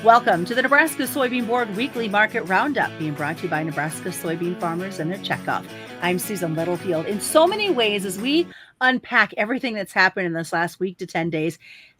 Welcome to the Nebraska Soybean Board Weekly Market Roundup, being brought to you by Nebraska soybean farmers and their checkoff. I'm Susan Littlefield. In so many ways, as we unpack everything that's happened in this last week to 10 days,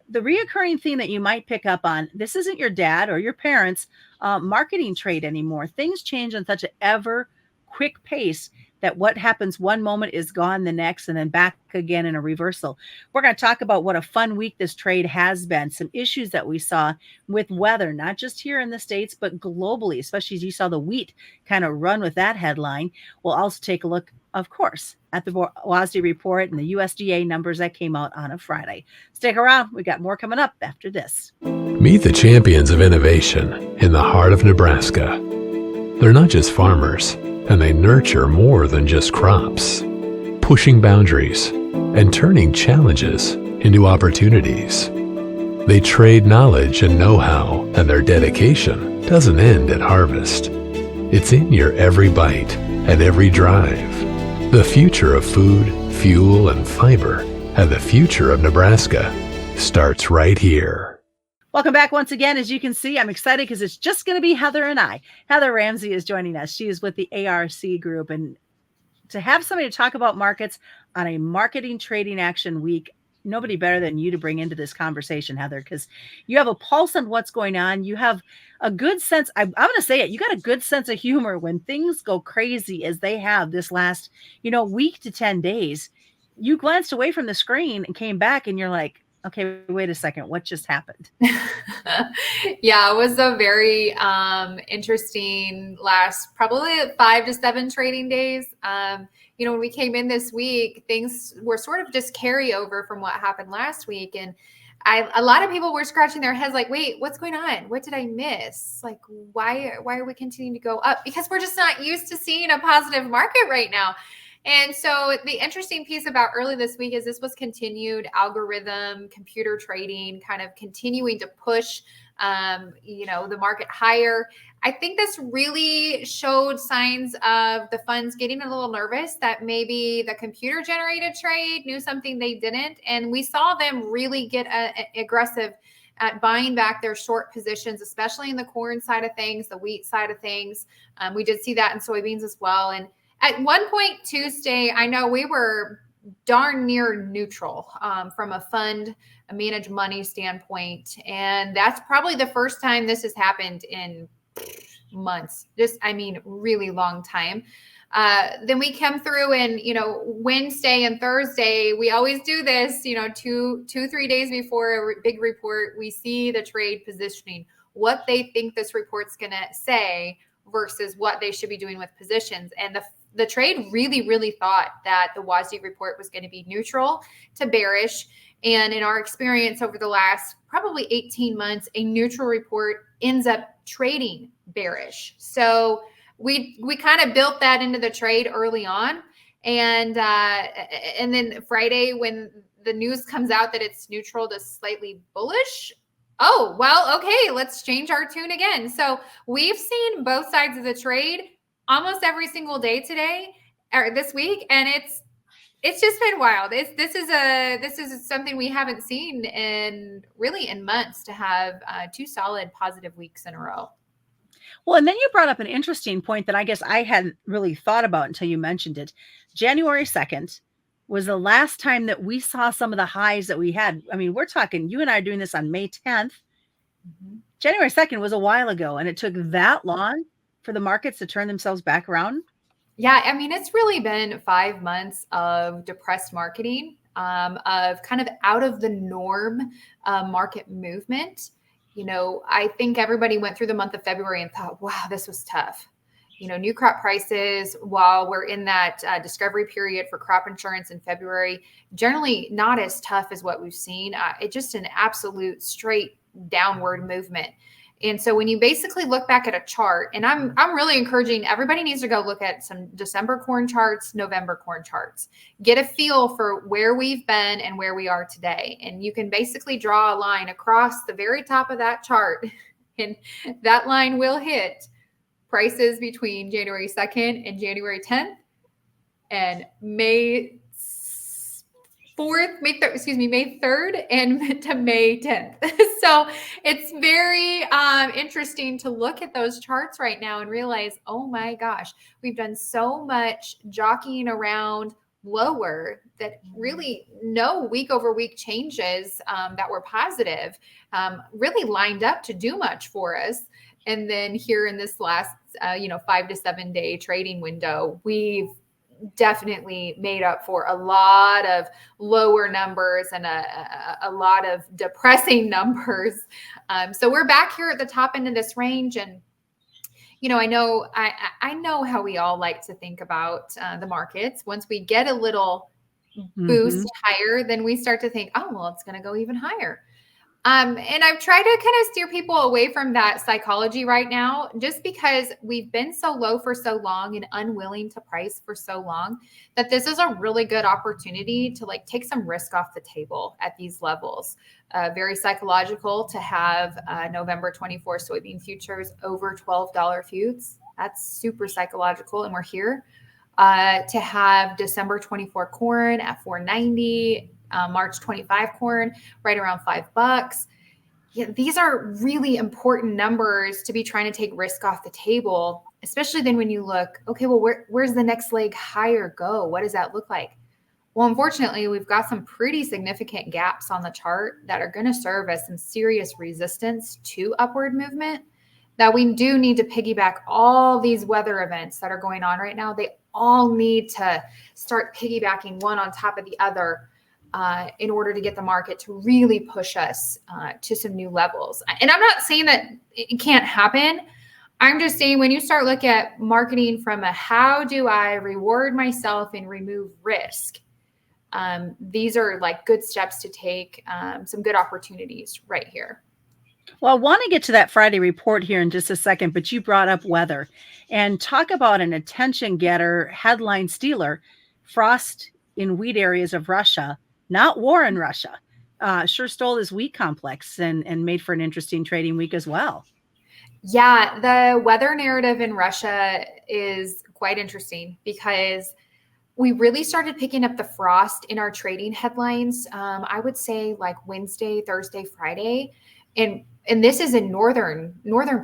the reoccurring theme that you might pick up on, this isn't your dad or your parents' marketing trade anymore. Things change on such an ever quick pace that what happens one moment is gone the next, and then back again in a reversal. We're going to talk about what a fun week this trade has been, some issues that we saw with weather, not just here in the States, but globally, especially as you saw the wheat kind of run with that headline. We'll also take a look, of course, at the WASDE report and the USDA numbers that came out on a Friday. Stick around. We got more coming up after this. Meet the champions of innovation in the heart of Nebraska. They're not just farmers, and they nurture more than just crops, pushing boundaries and turning challenges into opportunities. They trade knowledge and know-how, and their dedication doesn't end at harvest. It's in your every bite and every drive. The future of food, fuel, and fiber, and the future of Nebraska starts right here. Welcome back once again. As you can see, I'm excited because it's just going to be Heather and I. Heather Ramsey is joining us. She is with the ARC group. And to have somebody to talk about markets on a marketing trading action week, nobody better than you to bring into this conversation, Heather, because you have a pulse on what's going on. You have a good sense. I'm going to say it. You got a good sense of humor when things go crazy as they have this last, week to 10 days. You glanced away from the screen and came back and you're like, okay, wait a second. What just happened? Yeah, it was a very interesting last probably 5 to 7 trading days. When we came in this week, things were sort of just carryover from what happened last week. And a lot of people were scratching their heads like, wait, what's going on? What did I miss? Like, why are we continuing to go up? Because we're just not used to seeing a positive market right now. And so the interesting piece about early this week is this was continued algorithm, computer trading, kind of continuing to push, the market higher. I think this really showed signs of the funds getting a little nervous that maybe the computer generated trade knew something they didn't. And we saw them really get aggressive at buying back their short positions, especially in the corn side of things, the wheat side of things. We did see that in soybeans as well. And at one point Tuesday, I know we were darn near neutral from a managed money standpoint. And that's probably the first time this has happened in months, really long time. Then we come through and, Wednesday and Thursday, we always do this, 2-3 days before a big report, we see the trade positioning, what they think this report's going to say versus what they should be doing with positions. And the trade really, really thought that the WASDE report was going to be neutral to bearish. And in our experience over the last probably 18 months, a neutral report ends up trading bearish. So we kind of built that into the trade early on. And then Friday, when the news comes out that it's neutral to slightly bullish, oh, well, okay, let's change our tune again. So we've seen both sides of the trade almost every single day today or this week. And it's just been wild. This is something we haven't seen in months, to have 2 solid positive weeks in a row. Well, and then you brought up an interesting point that I guess I hadn't really thought about until you mentioned it. January 2nd was the last time that we saw some of the highs that we had. I mean, we're talking, you and I are doing this on May 10th. Mm-hmm. January 2nd was a while ago, and it took that long for the markets to turn themselves back around. Yeah, I mean, it's really been 5 months of depressed marketing, of kind of out of the norm market movement. I think everybody went through the month of February and thought, wow, this was tough. New crop prices, while we're in that discovery period for crop insurance in February, generally not as tough as what we've seen. It's just an absolute straight downward movement. And so when you basically look back at a chart, and I'm really encouraging everybody needs to go look at some December corn charts, November corn charts, get a feel for where we've been and where we are today. And you can basically draw a line across the very top of that chart, and that line will hit prices between January 2nd and January 10th and May May 3rd and to May 10th. So it's very interesting to look at those charts right now and realize, oh my gosh, we've done so much jockeying around lower that really no week over week changes that were positive really lined up to do much for us. And then here in this last 5 to 7 day trading window, we've definitely made up for a lot of lower numbers and a lot of depressing numbers. So we're back here at the top end of this range. And, I know how we all like to think about the markets. Once we get a little boost higher, then we start to think, oh, well, it's going to go even higher. And I've tried to kind of steer people away from that psychology right now, just because we've been so low for so long and unwilling to price for so long, that this is a really good opportunity to take some risk off the table at these levels. Very psychological to have November 24 soybean futures over $12 futes. That's super psychological. And we're here to have December 24 corn at $4.90. March 25 corn right around $5. Yeah, these are really important numbers to be trying to take risk off the table, especially then when you look, okay, well, where's the next leg higher go? What does that look like? Well, unfortunately, we've got some pretty significant gaps on the chart that are going to serve as some serious resistance to upward movement, that we do need to piggyback all these weather events that are going on right now. They all need to start piggybacking one on top of the other in order to get the market to really push us to some new levels. And I'm not saying that it can't happen. I'm just saying when you start looking at marketing from a how do I reward myself and remove risk, these are good steps to take, some good opportunities right here. Well, I want to get to that Friday report here in just a second, but you brought up weather and talk about an attention getter, headline stealer, frost in wheat areas of Russia. Not war in Russia. Sure stole this wheat complex and made for an interesting trading week as well. Yeah, the weather narrative in Russia is quite interesting because we really started picking up the frost in our trading headlines. I would say Wednesday, Thursday, Friday, and this is in northern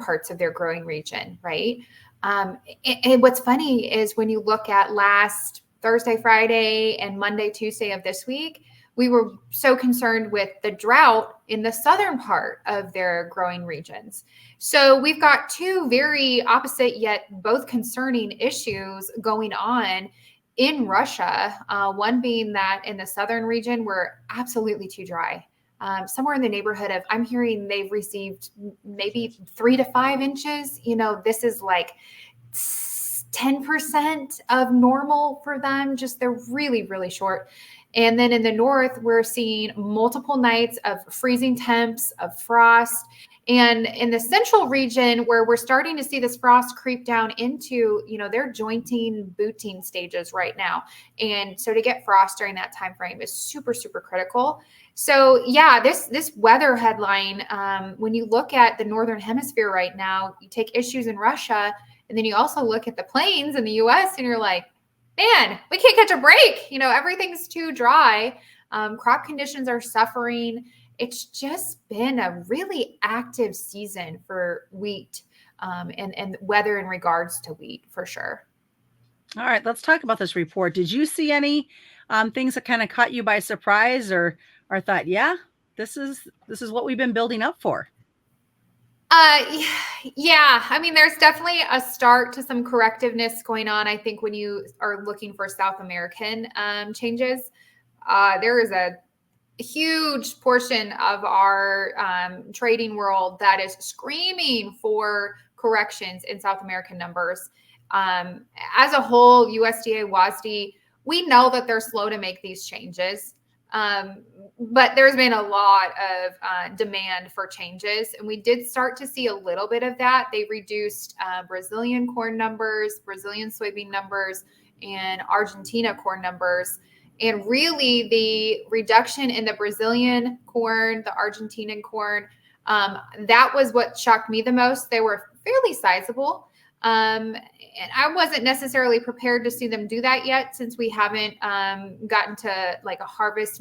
parts of their growing region, right? And what's funny is when you look at last Thursday, Friday, and Monday, Tuesday of this week, we were so concerned with the drought in the southern part of their growing regions. So we've got two very opposite yet both concerning issues going on in Russia. One being that in the southern region, we're absolutely too dry. Somewhere in the neighborhood of, I'm hearing they've received maybe 3 to 5 inches. This is 10% of normal for them. Just they're really, really short. And then in the north, we're seeing multiple nights of freezing temps, of frost. And in the central region, where we're starting to see this frost creep down into, their jointing, booting stages right now. And so to get frost during that time frame is super, super critical. So yeah, this weather headline, when you look at the northern hemisphere right now, you take issues in Russia, and then you also look at the plains in the US and you're like, man, we can't catch a break. Everything's too dry. Crop conditions are suffering. It's just been a really active season for wheat and weather in regards to wheat for sure. All right, let's talk about this report. Did you see any things that kind of caught you by surprise or thought, yeah, this is what we've been building up for? Yeah, I mean, there's definitely a start to some correctiveness going on. I think when you are looking for South American changes, there is a huge portion of our trading world that is screaming for corrections in South American numbers. As a whole, USDA, WASDE, we know that they're slow to make these changes. But there's been a lot of demand for changes, and we did start to see a little bit of that. They reduced Brazilian corn numbers, Brazilian soybean numbers, and Argentina corn numbers. And really, the reduction in the Brazilian corn, the Argentinian corn, that was what shocked me the most. They were fairly sizable, And I wasn't necessarily prepared to see them do that yet, since we haven't gotten to like a harvest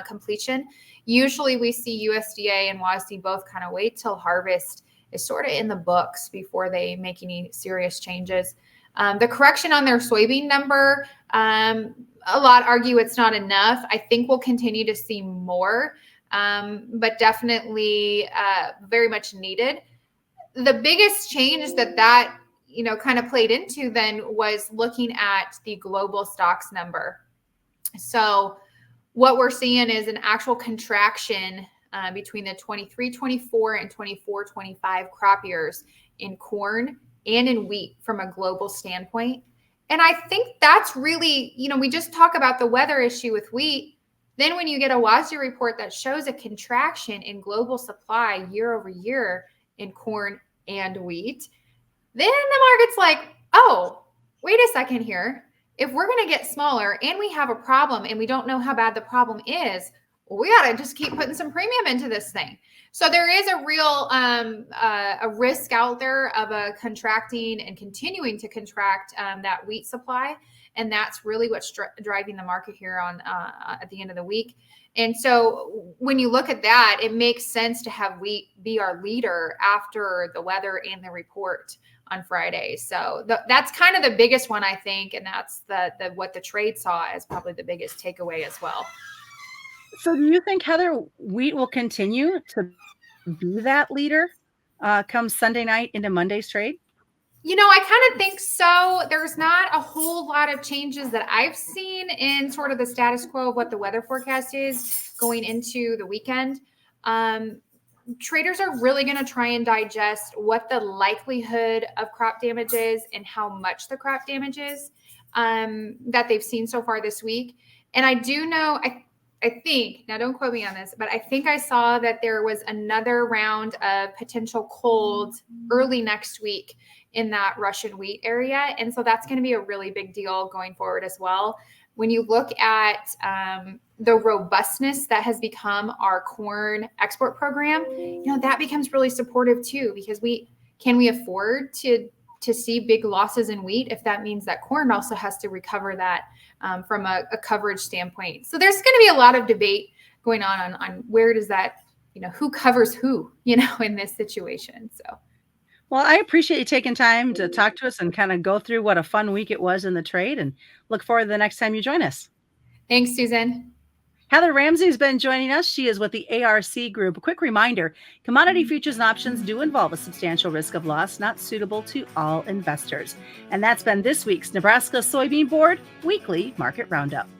completion. Usually we see USDA and WASD both kind of wait till harvest is sort of in the books before they make any serious changes. The correction on their soybean number, a lot argue it's not enough. I think we'll continue to see more, but definitely very much needed. The biggest change that kind of played into then was looking at the global stocks number. So what we're seeing is an actual contraction between the 23-24 and 24-25 crop years in corn and in wheat from a global standpoint. And I think that's really, we just talk about the weather issue with wheat. Then when you get a WASDE report that shows a contraction in global supply year over year in corn and wheat, then the market's like, oh, wait a second here. If we're going to get smaller and we have a problem and we don't know how bad the problem is, we got to just keep putting some premium into this thing. So there is a real a risk out there of a contracting and continuing to contract that wheat supply. And that's really what's driving the market here on at the end of the week. And so when you look at that, it makes sense to have wheat be our leader after the weather and the report on Friday. So that's kind of the biggest one, I think. And that's the what the trade saw as probably the biggest takeaway as well. So do you think, Heather, wheat will continue to be that leader come Sunday night into Monday's trade? I kind of think so. There's not a whole lot of changes that I've seen in sort of the status quo of what the weather forecast is going into the weekend. Traders are really going to try and digest what the likelihood of crop damage is and how much the crop damage is that they've seen so far this week. And I do know, I think, now don't quote me on this, but I think I saw that there was another round of potential cold early next week in that Russian wheat area. And so that's going to be a really big deal going forward as well. When you look at the robustness that has become our corn export program, that becomes really supportive too, because can we afford to see big losses in wheat if that means that corn also has to recover that from a coverage standpoint. So there's going to be a lot of debate going on where does that, who covers who, in this situation. So. Well, I appreciate you taking time to talk to us and kind of go through what a fun week it was in the trade, and look forward to the next time you join us. Thanks, Susan. Heather Ramsey has been joining us. She is with the ARC Group. A quick reminder, commodity futures and options do involve a substantial risk of loss, not suitable to all investors. And that's been this week's Nebraska Soybean Board Weekly Market Roundup.